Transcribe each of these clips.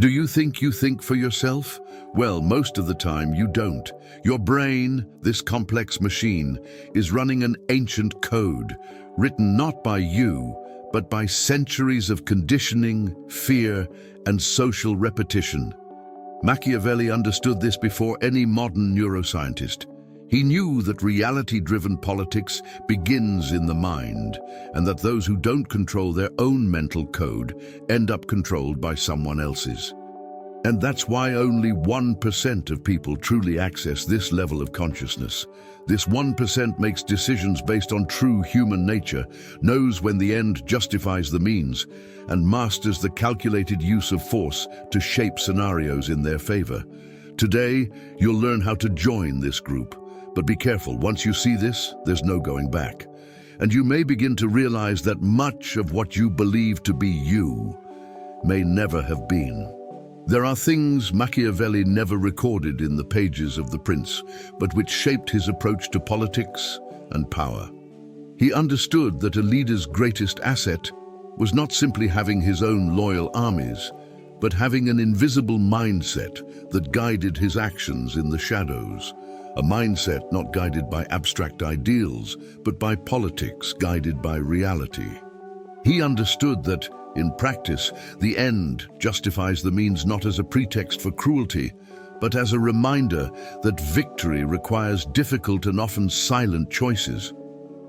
Do you think for yourself? Well, most of the time you don't. Your brain, this complex machine, is running an ancient code, written not by you, but by centuries of conditioning, fear, and social repetition. Machiavelli understood this before any modern neuroscientist. He knew that reality-driven politics begins in the mind, and that those who don't control their own mental code end up controlled by someone else's. And that's why only 1% of people truly access this level of consciousness. This 1% makes decisions based on true human nature, knows when the end justifies the means, and masters the calculated use of force to shape scenarios in their favor. Today, you'll learn how to join this group. But be careful, once you see this, there's no going back. And you may begin to realize that much of what you believe to be you may never have been. There are things Machiavelli never recorded in the pages of The Prince, but which shaped his approach to politics and power. He understood that a leader's greatest asset was not simply having his own loyal armies, but having an invisible mindset that guided his actions in the shadows. A mindset not guided by abstract ideals, but by politics guided by reality. He understood that, in practice, the end justifies the means not as a pretext for cruelty, but as a reminder that victory requires difficult and often silent choices.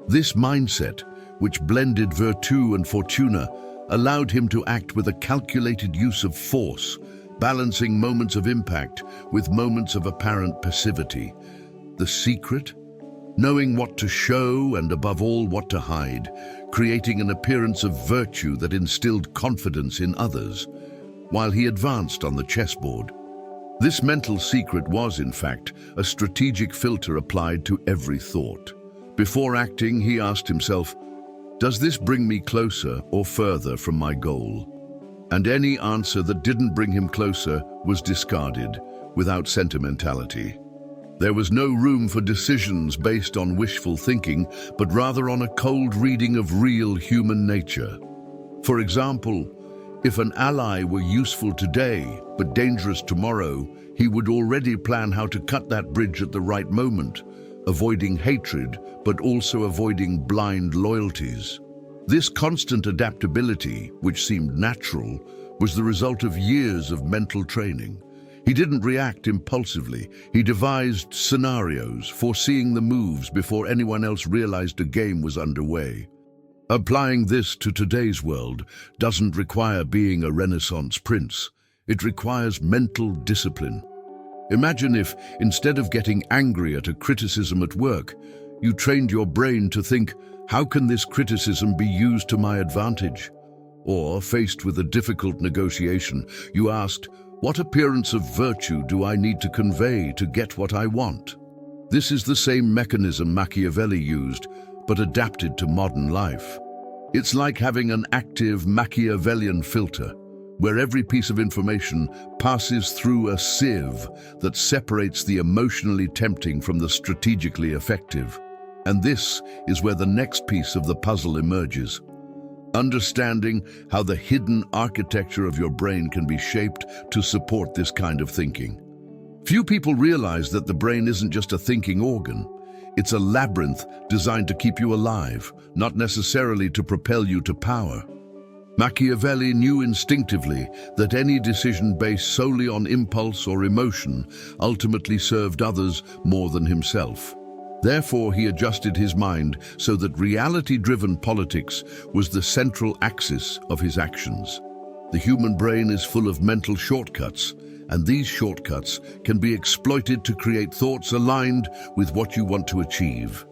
This mindset, which blended virtù and fortuna, allowed him to act with a calculated use of force, balancing moments of impact with moments of apparent passivity. The secret? Knowing what to show and, above all, what to hide, creating an appearance of virtue that instilled confidence in others, while he advanced on the chessboard. This mental secret was, in fact, a strategic filter applied to every thought. Before acting, he asked himself, "Does this bring me closer or further from my goal?" And any answer that didn't bring him closer was discarded, without sentimentality. There was no room for decisions based on wishful thinking, but rather on a cold reading of real human nature. For example, if an ally were useful today, but dangerous tomorrow, he would already plan how to cut that bridge at the right moment, avoiding hatred, but also avoiding blind loyalties. This constant adaptability, which seemed natural, was the result of years of mental training. He didn't react impulsively. He devised scenarios, foreseeing the moves before anyone else realized a game was underway. Applying this to today's world doesn't require being a Renaissance prince. It requires mental discipline. Imagine if, instead of getting angry at a criticism at work, you trained your brain to think, how can this criticism be used to my advantage? Or, faced with a difficult negotiation, you asked, what appearance of virtue do I need to convey to get what I want? This is the same mechanism Machiavelli used, but adapted to modern life. It's like having an active Machiavellian filter, where every piece of information passes through a sieve that separates the emotionally tempting from the strategically effective. And this is where the next piece of the puzzle emerges. Understanding how the hidden architecture of your brain can be shaped to support this kind of thinking. Few people realize that the brain isn't just a thinking organ. It's a labyrinth designed to keep you alive, not necessarily to propel you to power. Machiavelli knew instinctively that any decision based solely on impulse or emotion ultimately served others more than himself. Therefore, he adjusted his mind so that reality-driven politics was the central axis of his actions. The human brain is full of mental shortcuts, and these shortcuts can be exploited to create thoughts aligned with what you want to achieve.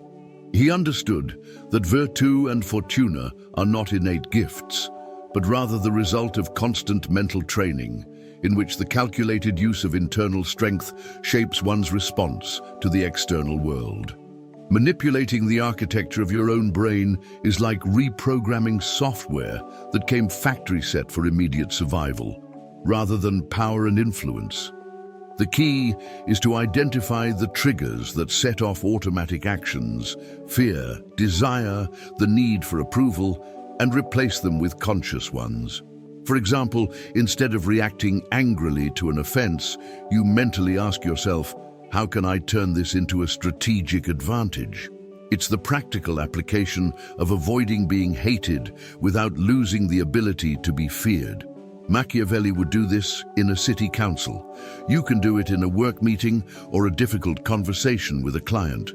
He understood that virtù and fortuna are not innate gifts, but rather the result of constant mental training, in which the calculated use of internal strength shapes one's response to the external world. Manipulating the architecture of your own brain is like reprogramming software that came factory set for immediate survival, rather than power and influence. The key is to identify the triggers that set off automatic actions, fear, desire, the need for approval, and replace them with conscious ones. For example, instead of reacting angrily to an offense, you mentally ask yourself, how can I turn this into a strategic advantage? It's the practical application of avoiding being hated without losing the ability to be feared. Machiavelli would do this in a city council. You can do it in a work meeting or a difficult conversation with a client.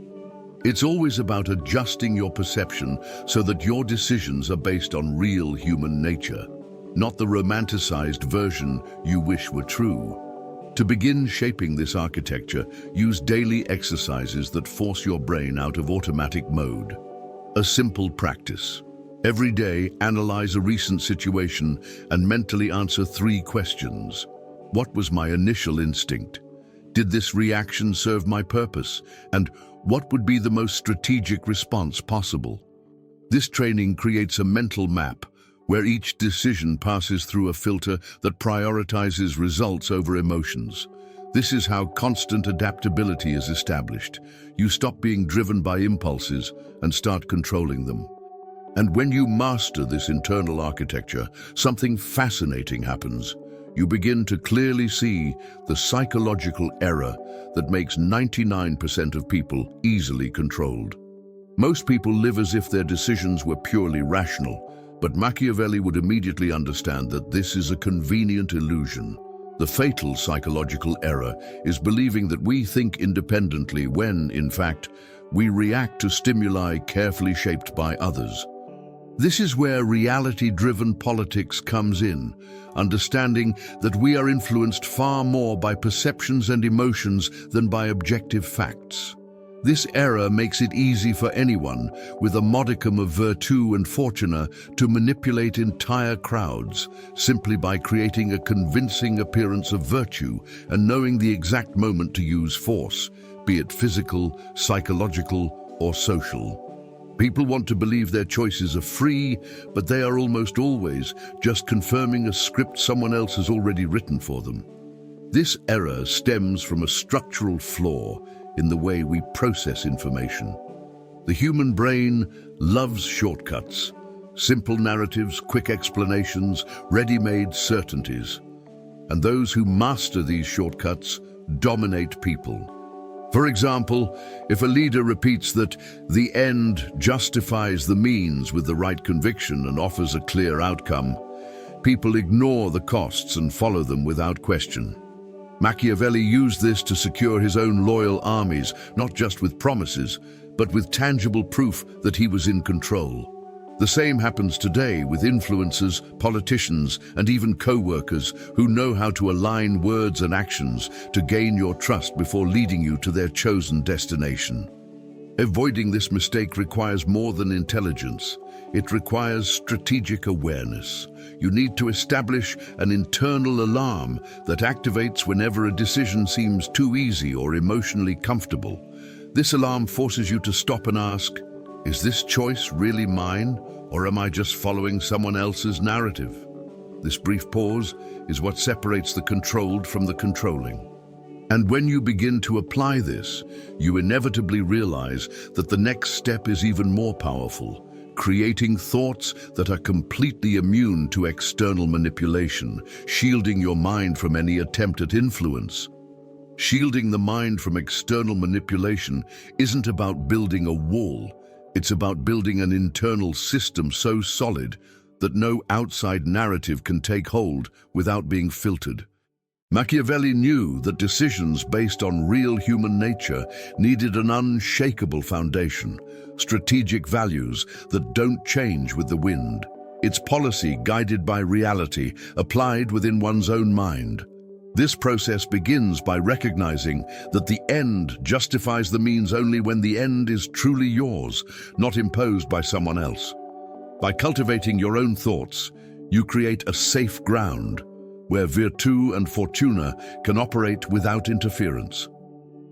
It's always about adjusting your perception so that your decisions are based on real human nature, not the romanticized version you wish were true. To begin shaping this architecture, use daily exercises that force your brain out of automatic mode. A simple practice. Every day, analyze a recent situation and mentally answer 3 questions. What was my initial instinct? Did this reaction serve my purpose? And what would be the most strategic response possible? This training creates a mental map where each decision passes through a filter that prioritizes results over emotions. This is how constant adaptability is established. You stop being driven by impulses and start controlling them. And when you master this internal architecture, something fascinating happens. You begin to clearly see the psychological error that makes 99% of people easily controlled. Most people live as if their decisions were purely rational, but Machiavelli would immediately understand that this is a convenient illusion. The fatal psychological error is believing that we think independently when, in fact, we react to stimuli carefully shaped by others. This is where reality-driven politics comes in, understanding that we are influenced far more by perceptions and emotions than by objective facts. This error makes it easy for anyone with a modicum of virtù and fortuna to manipulate entire crowds simply by creating a convincing appearance of virtue and knowing the exact moment to use force, be it physical, psychological, or social. People want to believe their choices are free, but they are almost always just confirming a script someone else has already written for them. This error stems from a structural flaw in the way we process information. The human brain loves shortcuts, simple narratives, quick explanations, ready-made certainties. And those who master these shortcuts dominate people. For example, if a leader repeats that the end justifies the means with the right conviction and offers a clear outcome, people ignore the costs and follow them without question. Machiavelli used this to secure his own loyal armies, not just with promises, but with tangible proof that he was in control. The same happens today with influencers, politicians, and even co-workers who know how to align words and actions to gain your trust before leading you to their chosen destination. Avoiding this mistake requires more than intelligence. It requires strategic awareness. You need to establish an internal alarm that activates whenever a decision seems too easy or emotionally comfortable. This alarm forces you to stop and ask, is this choice really mine, or am I just following someone else's narrative? This brief pause is what separates the controlled from the controlling. And when you begin to apply this, you inevitably realize that the next step is even more powerful, creating thoughts that are completely immune to external manipulation, shielding your mind from any attempt at influence. Shielding the mind from external manipulation isn't about building a wall. It's about building an internal system so solid that no outside narrative can take hold without being filtered. Machiavelli knew that decisions based on real human nature needed an unshakable foundation, strategic values that don't change with the wind. It's policy guided by reality, applied within one's own mind. This process begins by recognizing that the end justifies the means only when the end is truly yours, not imposed by someone else. By cultivating your own thoughts, you create a safe ground where virtù and fortuna can operate without interference.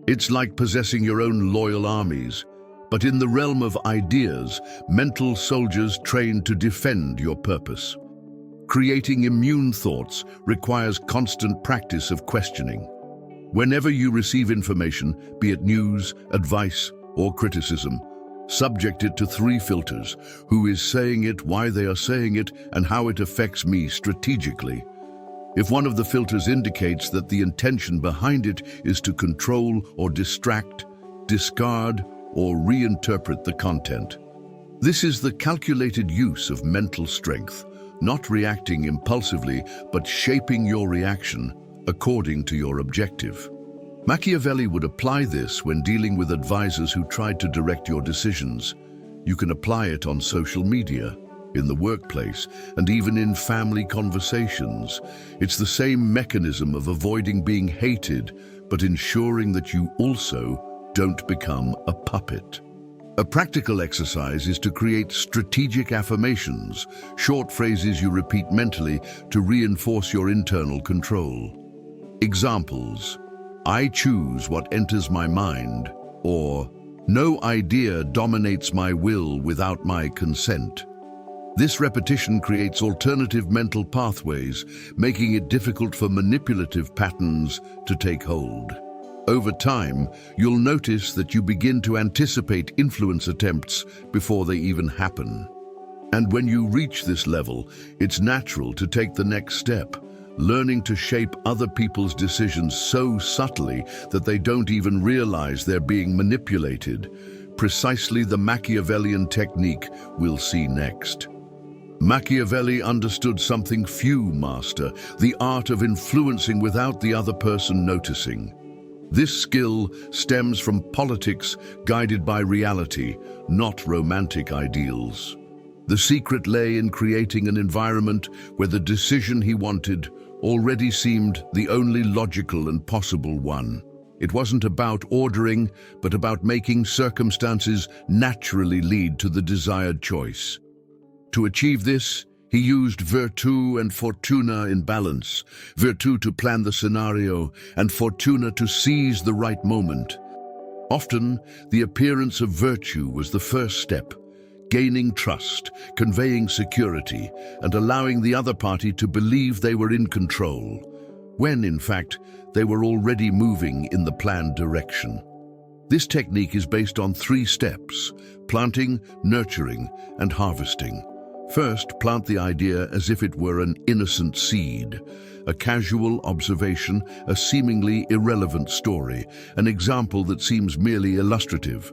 It's like possessing your own loyal armies, but in the realm of ideas, mental soldiers trained to defend your purpose. Creating immune thoughts requires constant practice of questioning. Whenever you receive information, be it news, advice, or criticism, Subject it to 3 filters: who is saying it, why they are saying it, and how it affects me strategically. If one of the filters indicates that the intention behind it is to control or distract, discard, or reinterpret the content. This is the calculated use of mental strength, not reacting impulsively, but shaping your reaction according to your objective. Machiavelli would apply this when dealing with advisors who tried to direct your decisions. You can apply it on social media, in the workplace, and even in family conversations. It's the same mechanism of avoiding being hated, but ensuring that you also don't become a puppet. A practical exercise is to create strategic affirmations, short phrases you repeat mentally to reinforce your internal control. Examples: I choose what enters my mind, or no idea dominates my will without my consent. This repetition creates alternative mental pathways, making it difficult for manipulative patterns to take hold. Over time, you'll notice that you begin to anticipate influence attempts before they even happen. And when you reach this level, it's natural to take the next step, learning to shape other people's decisions so subtly that they don't even realize they're being manipulated. Precisely the Machiavellian technique we'll see next. Machiavelli understood something few master: the art of influencing without the other person noticing. This skill stems from politics guided by reality, not romantic ideals. The secret lay in creating an environment where the decision he wanted already seemed the only logical and possible one. It wasn't about ordering, but about making circumstances naturally lead to the desired choice. To achieve this, he used virtù and fortuna in balance, virtù to plan the scenario and fortuna to seize the right moment. Often, the appearance of virtue was the first step, gaining trust, conveying security, and allowing the other party to believe they were in control, when, in fact, they were already moving in the planned direction. This technique is based on 3 steps: planting, nurturing, and harvesting. First, plant the idea as if it were an innocent seed, a casual observation, a seemingly irrelevant story, an example that seems merely illustrative.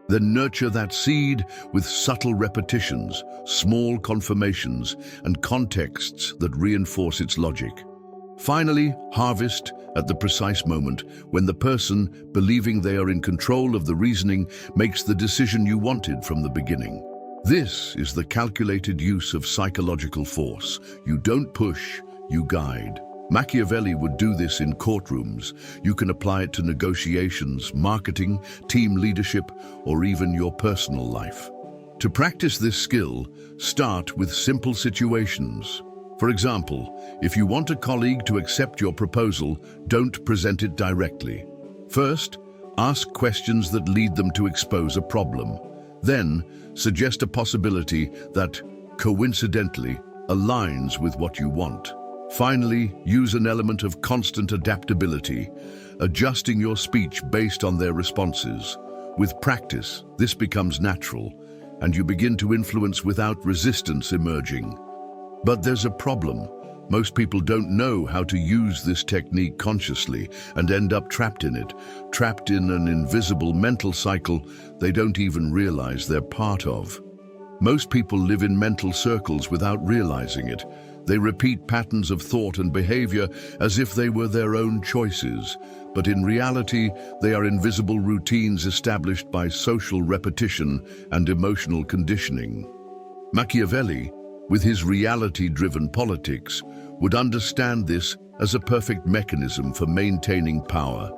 Then nurture that seed with subtle repetitions, small confirmations, and contexts that reinforce its logic. Finally, harvest at the precise moment when the person, believing they are in control of the reasoning, makes the decision you wanted from the beginning. This is the calculated use of psychological force. You don't push, you guide. Machiavelli would do this in courtrooms. You can apply it to negotiations, marketing, team leadership, or even your personal life. To practice this skill, start with simple situations. For example, if you want a colleague to accept your proposal, don't present it directly. First, ask questions that lead them to expose a problem. Then, suggest a possibility that, coincidentally, aligns with what you want. Finally, use an element of constant adaptability, adjusting your speech based on their responses. With practice, this becomes natural, and you begin to influence without resistance emerging. But there's a problem. Most people don't know how to use this technique consciously and end up trapped in it, trapped in an invisible mental cycle they don't even realize they're part of. Most people live in mental circles without realizing it. They repeat patterns of thought and behavior as if they were their own choices, but in reality, they are invisible routines established by social repetition and emotional conditioning. Machiavelli, with his reality-driven politics, would understand this as a perfect mechanism for maintaining power.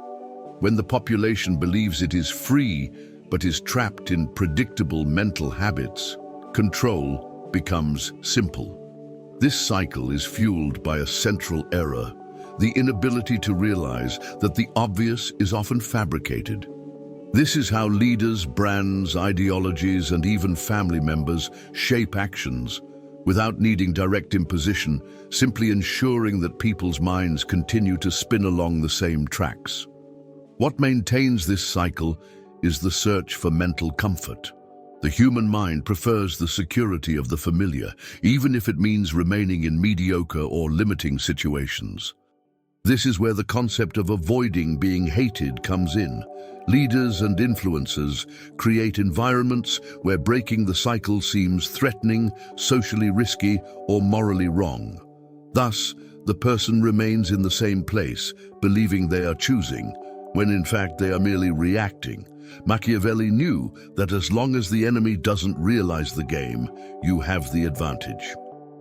When the population believes it is free but is trapped in predictable mental habits, control becomes simple. This cycle is fueled by a central error, the inability to realize that the obvious is often fabricated. This is how leaders, brands, ideologies, and even family members shape actions, without needing direct imposition, simply ensuring that people's minds continue to spin along the same tracks. What maintains this cycle is the search for mental comfort. The human mind prefers the security of the familiar, even if it means remaining in mediocre or limiting situations. This is where the concept of avoiding being hated comes in. Leaders and influencers create environments where breaking the cycle seems threatening, socially risky, or morally wrong. Thus, the person remains in the same place, believing they are choosing, when in fact they are merely reacting. Machiavelli knew that as long as the enemy doesn't realize the game, you have the advantage.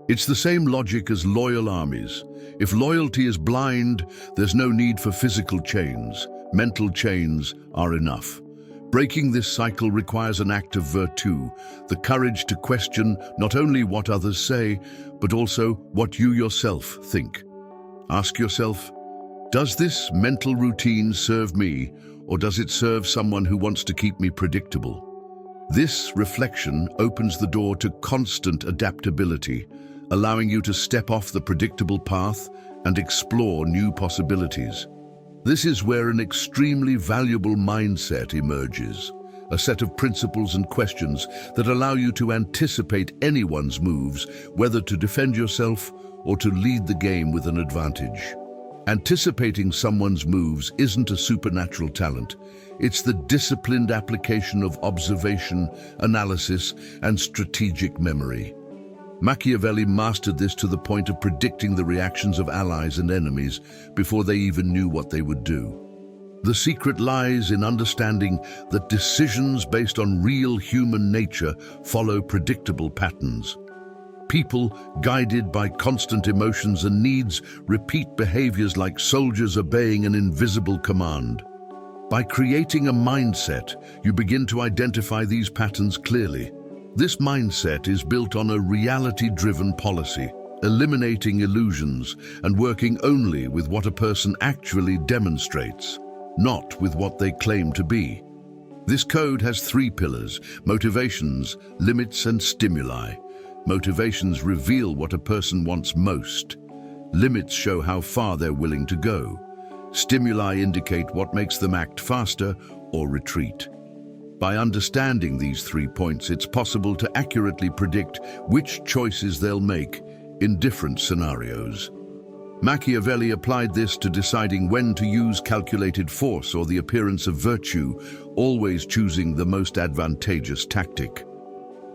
It's the same logic as loyal armies. If loyalty is blind, there's no need for physical chains. Mental chains are enough. Breaking this cycle requires an act of virtue, the courage to question not only what others say, but also what you yourself think. Ask yourself, does this mental routine serve me, or does it serve someone who wants to keep me predictable? This reflection opens the door to constant adaptability, allowing you to step off the predictable path and explore new possibilities. This is where an extremely valuable mindset emerges, a set of principles and questions that allow you to anticipate anyone's moves, whether to defend yourself or to lead the game with an advantage. Anticipating someone's moves isn't a supernatural talent. It's the disciplined application of observation, analysis, and strategic memory. Machiavelli mastered this to the point of predicting the reactions of allies and enemies before they even knew what they would do. The secret lies in understanding that decisions based on real human nature follow predictable patterns. People, guided by constant emotions and needs, repeat behaviors like soldiers obeying an invisible command. By creating a mindset, you begin to identify these patterns clearly. This mindset is built on a reality-driven policy, eliminating illusions and working only with what a person actually demonstrates, not with what they claim to be. This code has 3 pillars: motivations, limits, and stimuli. Motivations reveal what a person wants most. Limits show how far they're willing to go. Stimuli indicate what makes them act faster or retreat. By understanding these 3 points, it's possible to accurately predict which choices they'll make in different scenarios. Machiavelli applied this to deciding when to use calculated force or the appearance of virtue, always choosing the most advantageous tactic.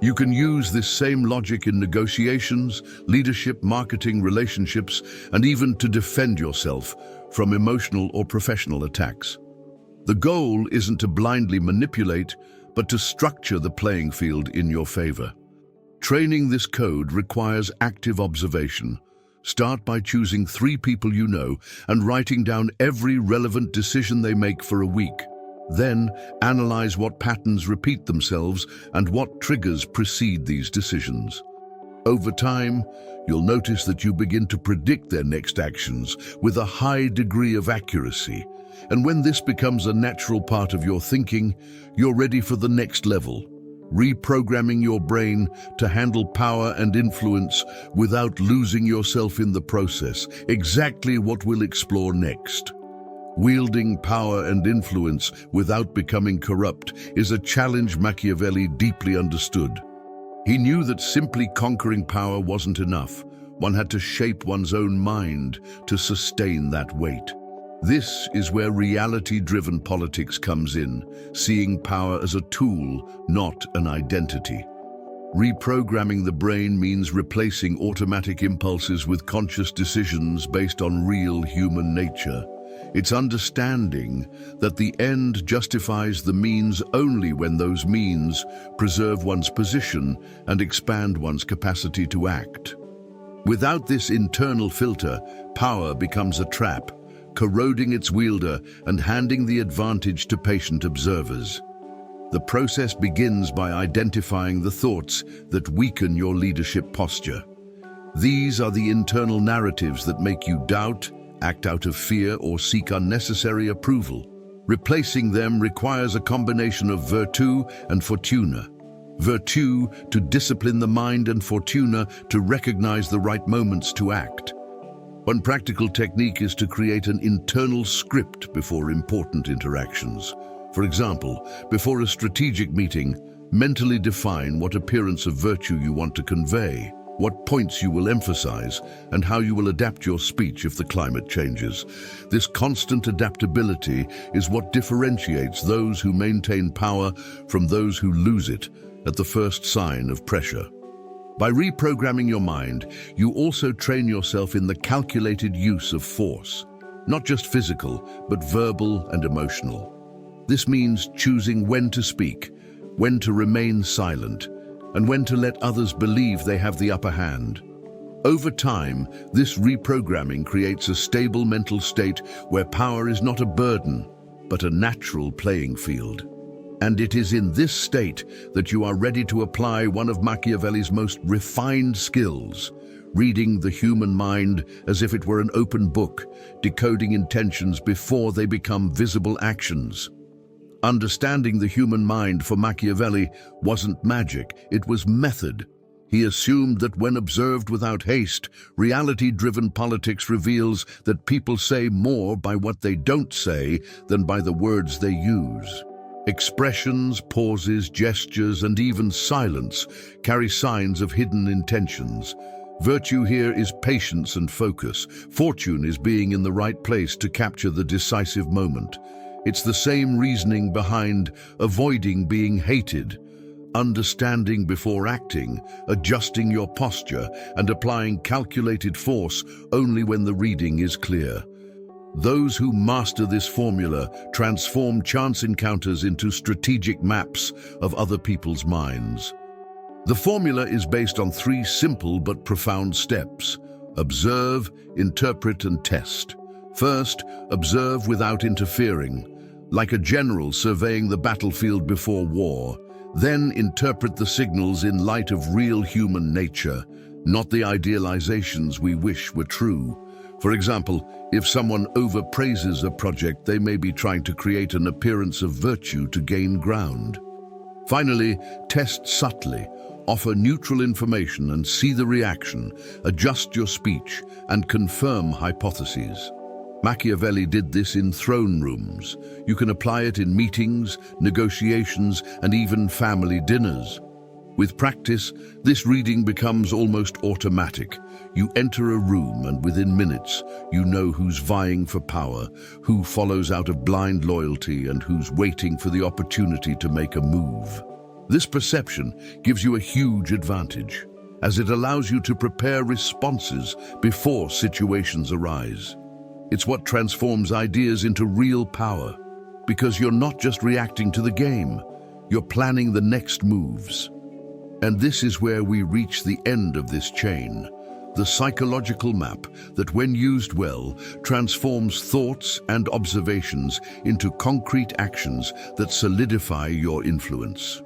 You can use this same logic in negotiations, leadership, marketing, relationships, and even to defend yourself from emotional or professional attacks. The goal isn't to blindly manipulate, but to structure the playing field in your favor. Training this code requires active observation. Start by choosing 3 people you know and writing down every relevant decision they make for a week. Then, analyze what patterns repeat themselves and what triggers precede these decisions. Over time, you'll notice that you begin to predict their next actions with a high degree of accuracy. And when this becomes a natural part of your thinking, you're ready for the next level, reprogramming your brain to handle power and influence without losing yourself in the process. Exactly what we'll explore next. Wielding power and influence without becoming corrupt is a challenge Machiavelli deeply understood. He knew that simply conquering power wasn't enough. One had to shape one's own mind to sustain that weight. This is where reality-driven politics comes in, seeing power as a tool, not an identity. Reprogramming the brain means replacing automatic impulses with conscious decisions based on real human nature. It's understanding that the end justifies the means only when those means preserve one's position and expand one's capacity to act. Without this internal filter, power becomes a trap, corroding its wielder and handing the advantage to patient observers. The process begins by identifying the thoughts that weaken your leadership posture. These are the internal narratives that make you doubt, act out of fear, or seek unnecessary approval. Replacing them requires a combination of virtù and fortuna. Virtù to discipline the mind and fortuna to recognize the right moments to act. One practical technique is to create an internal script before important interactions. For example, before a strategic meeting, Mentally define what appearance of virtue you want to convey, what points you will emphasize, and how you will adapt your speech if the climate changes. This constant adaptability is what differentiates those who maintain power from those who lose it at the first sign of pressure. By reprogramming your mind, you also train yourself in the calculated use of force, not just physical, but verbal and emotional. This means choosing when to speak, when to remain silent, and when to let others believe they have the upper hand. Over time, this reprogramming creates a stable mental state where power is not a burden, but a natural playing field. And it is in this state that you are ready to apply one of Machiavelli's most refined skills, reading the human mind as if it were an open book, decoding intentions before they become visible actions. Understanding the human mind for Machiavelli wasn't magic, it was method. He assumed that when observed without haste, reality-driven politics reveals that people say more by what they don't say than by the words they use. Expressions, pauses, gestures, and even silence carry signs of hidden intentions. Virtue here is patience and focus. Fortune is being in the right place to capture the decisive moment. It's the same reasoning behind avoiding being hated, understanding before acting, adjusting your posture, and applying calculated force only when the reading is clear. Those who master this formula transform chance encounters into strategic maps of other people's minds. The formula is based on 3 simple but profound steps: observe, interpret, and test. First, observe without interfering, like a general surveying the battlefield before war. Then interpret the signals in light of real human nature, not the idealizations we wish were true. For example, if someone overpraises a project, they may be trying to create an appearance of virtue to gain ground. Finally, test subtly. Offer neutral information and see the reaction. Adjust your speech and confirm hypotheses. Machiavelli did this in throne rooms. You can apply it in meetings, negotiations, and even family dinners. With practice, this reading becomes almost automatic. You enter a room and within minutes, you know who's vying for power, who follows out of blind loyalty, and who's waiting for the opportunity to make a move. This perception gives you a huge advantage, as it allows you to prepare responses before situations arise. It's what transforms ideas into real power, because you're not just reacting to the game, you're planning the next moves. And this is where we reach the end of this chain, the psychological map that, when used well, transforms thoughts and observations into concrete actions that solidify your influence.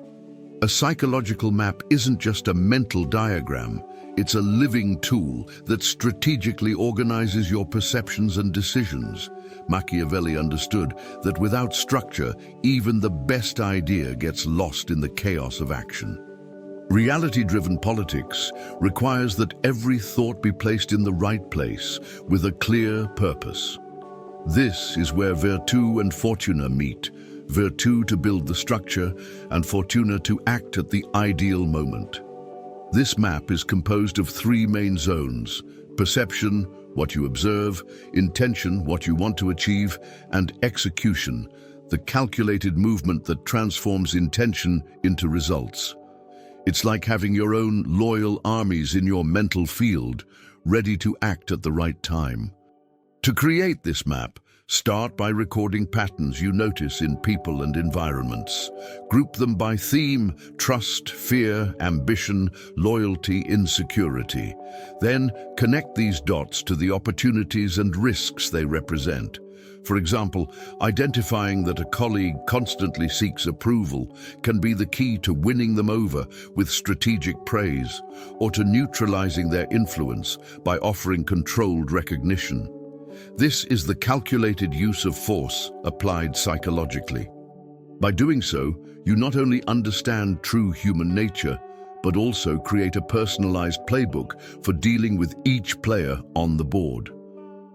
A psychological map isn't just a mental diagram, it's a living tool that strategically organizes your perceptions and decisions. Machiavelli understood that without structure, even the best idea gets lost in the chaos of action. Reality-driven politics requires that every thought be placed in the right place with a clear purpose. This is where virtu and fortuna meet. Virtu to build the structure, and fortuna to act at the ideal moment. This map is composed of 3 main zones: perception, what you observe; intention, what you want to achieve; and execution, the calculated movement that transforms intention into results. It's like having your own loyal armies in your mental field, ready to act at the right time. To create this map, start by recording patterns you notice in people and environments. Group them by theme: trust, fear, ambition, loyalty, insecurity. Then connect these dots to the opportunities and risks they represent. For example, identifying that a colleague constantly seeks approval can be the key to winning them over with strategic praise, or to neutralizing their influence by offering controlled recognition. This is the calculated use of force applied psychologically. By doing so, you not only understand true human nature, but also create a personalized playbook for dealing with each player on the board.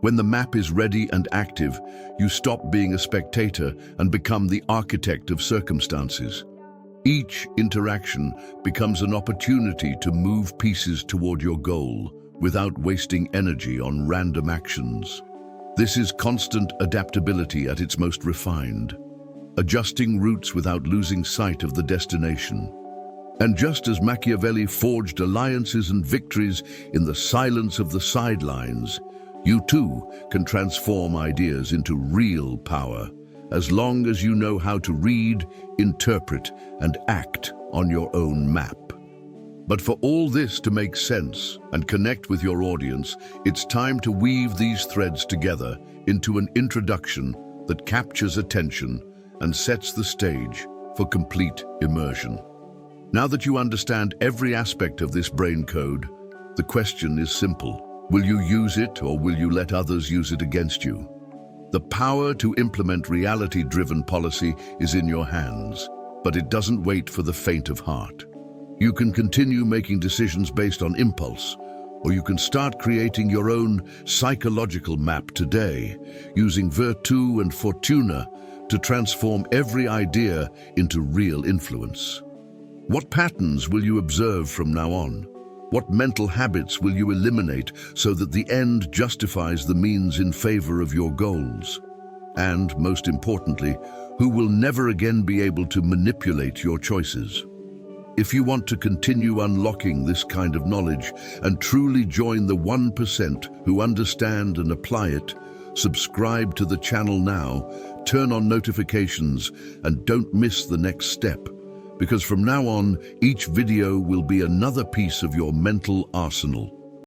When the map is ready and active, you stop being a spectator and become the architect of circumstances. Each interaction becomes an opportunity to move pieces toward your goal without wasting energy on random actions. This is constant adaptability at its most refined, adjusting routes without losing sight of the destination. And just as Machiavelli forged alliances and victories in the silence of the sidelines, you too can transform ideas into real power, as long as you know how to read, interpret, and act on your own map. But for all this to make sense and connect with your audience, it's time to weave these threads together into an introduction that captures attention and sets the stage for complete immersion. Now that you understand every aspect of this brain code, the question is simple. Will you use it, or will you let others use it against you? The power to implement reality-driven policy is in your hands, but it doesn't wait for the faint of heart. You can continue making decisions based on impulse, or you can start creating your own psychological map today, using Virtu and Fortuna to transform every idea into real influence. What patterns will you observe from now on? What mental habits will you eliminate so that the end justifies the means in favor of your goals? And, most importantly, who will never again be able to manipulate your choices? If you want to continue unlocking this kind of knowledge and truly join the 1% who understand and apply it, subscribe to the channel now, turn on notifications, and don't miss the next step. Because from now on, each video will be another piece of your mental arsenal.